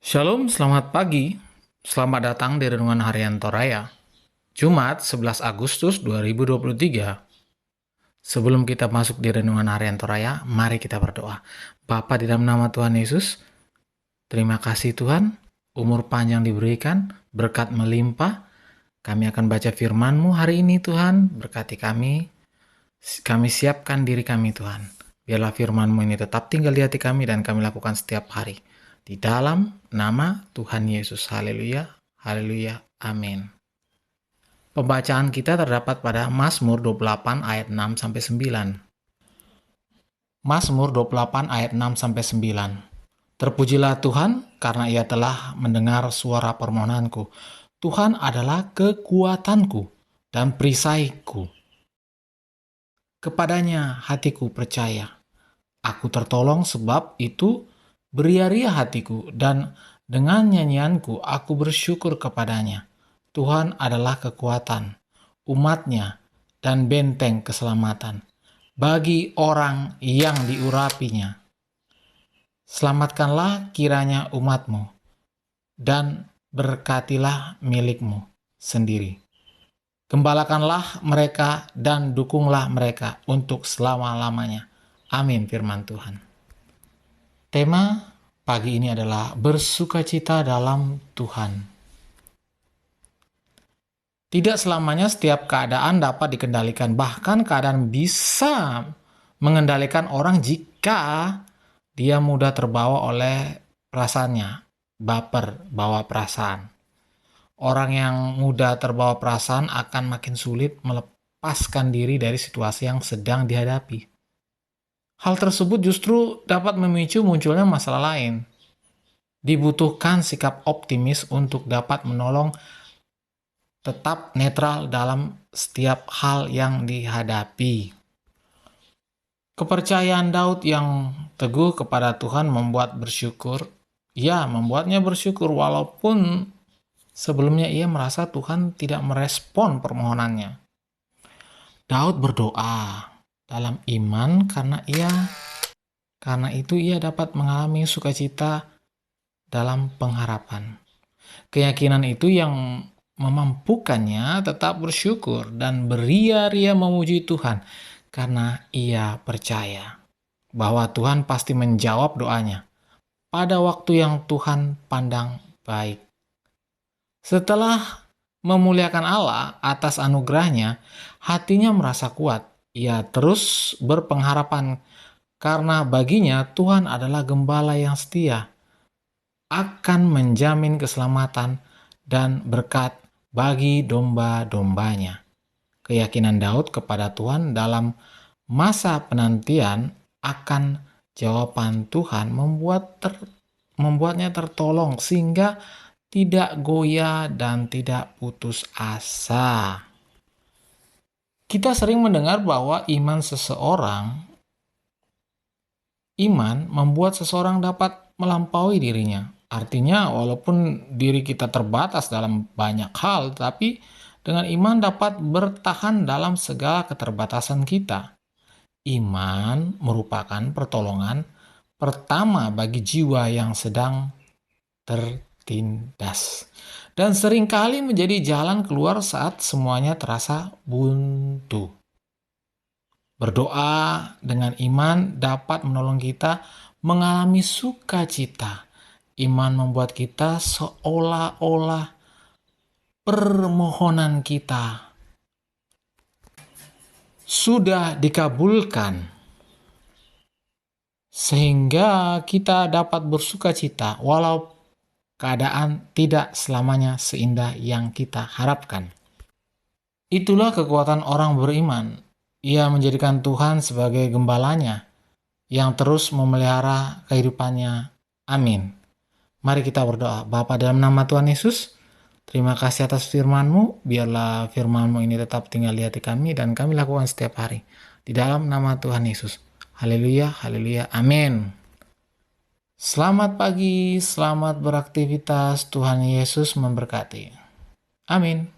Shalom, selamat pagi. Selamat datang di Renungan Harian Toraya, Jumat 11 Agustus 2023. Sebelum kita masuk di Renungan Harian Toraya, mari kita berdoa. Bapa di dalam nama Tuhan Yesus, terima kasih Tuhan, umur panjang diberikan, berkat melimpah. Kami akan baca firman-Mu hari ini Tuhan, berkati kami. Kami siapkan diri kami Tuhan. Biarlah firman-Mu ini tetap tinggal di hati kami dan kami lakukan setiap hari. Di dalam nama Tuhan Yesus. Haleluya, haleluya, amin. Pembacaan kita terdapat pada Mazmur 28 ayat 6-9. Mazmur 28 ayat 6-9. Terpujilah Tuhan karena Ia telah mendengar suara permohonanku. Tuhan adalah kekuatanku dan perisaiku. Kepadanya hatiku percaya. Aku tertolong sebab itu beria-ria hatiku, dan dengan nyanyianku aku bersyukur kepadanya. Tuhan adalah kekuatan umat-Nya dan benteng keselamatan bagi orang yang diurapinya. Selamatkanlah kiranya umat-Mu dan berkatilah milik-Mu sendiri. Gembalakanlah mereka dan dukunglah mereka untuk selama-lamanya. Amin, firman Tuhan. Tema pagi ini adalah bersukacita dalam Tuhan. Tidak selamanya setiap keadaan dapat dikendalikan. Bahkan keadaan bisa mengendalikan orang jika dia mudah terbawa oleh perasaannya. Baper, bawa perasaan. Orang yang mudah terbawa perasaan akan makin sulit melepaskan diri dari situasi yang sedang dihadapi. Hal tersebut justru dapat memicu munculnya masalah lain. Dibutuhkan sikap optimis untuk dapat menolong tetap netral dalam setiap hal yang dihadapi. Kepercayaan Daud yang teguh kepada Tuhan membuatnya bersyukur walaupun sebelumnya ia merasa Tuhan tidak merespon permohonannya. Daud berdoa dalam iman karena itu ia dapat mengalami sukacita dalam pengharapan. Keyakinan itu yang memampukannya tetap bersyukur dan beria-ria memuji Tuhan karena ia percaya bahwa Tuhan pasti menjawab doanya pada waktu yang Tuhan pandang baik. Setelah memuliakan Allah atas anugerahnya, hatinya merasa kuat. Ia terus berpengharapan karena baginya Tuhan adalah gembala yang setia, akan menjamin keselamatan dan berkat bagi domba-dombanya. Keyakinan Daud kepada Tuhan dalam masa penantian akan jawaban Tuhan membuatnya tertolong sehingga tidak goyah dan tidak putus asa. Kita sering mendengar bahwa iman membuat seseorang dapat melampaui dirinya. Artinya walaupun diri kita terbatas dalam banyak hal, tapi dengan iman dapat bertahan dalam segala keterbatasan kita. Iman merupakan pertolongan pertama bagi jiwa yang sedang tertindas. Dan seringkali menjadi jalan keluar saat semuanya terasa buntu. Berdoa dengan iman dapat menolong kita mengalami sukacita. Iman membuat kita seolah-olah permohonan kita sudah dikabulkan, sehingga kita dapat bersukacita walau keadaan tidak selamanya seindah yang kita harapkan. Itulah kekuatan orang beriman. Ia menjadikan Tuhan sebagai gembalanya yang terus memelihara kehidupannya. Amin. Mari kita berdoa. Bapa, dalam nama Tuhan Yesus, terima kasih atas firman-Mu. Biarlah firman-Mu ini tetap tinggal di hati kami dan kami lakukan setiap hari. Di dalam nama Tuhan Yesus. Haleluya, haleluya, amin. Selamat pagi, selamat beraktivitas. Tuhan Yesus memberkati. Amin.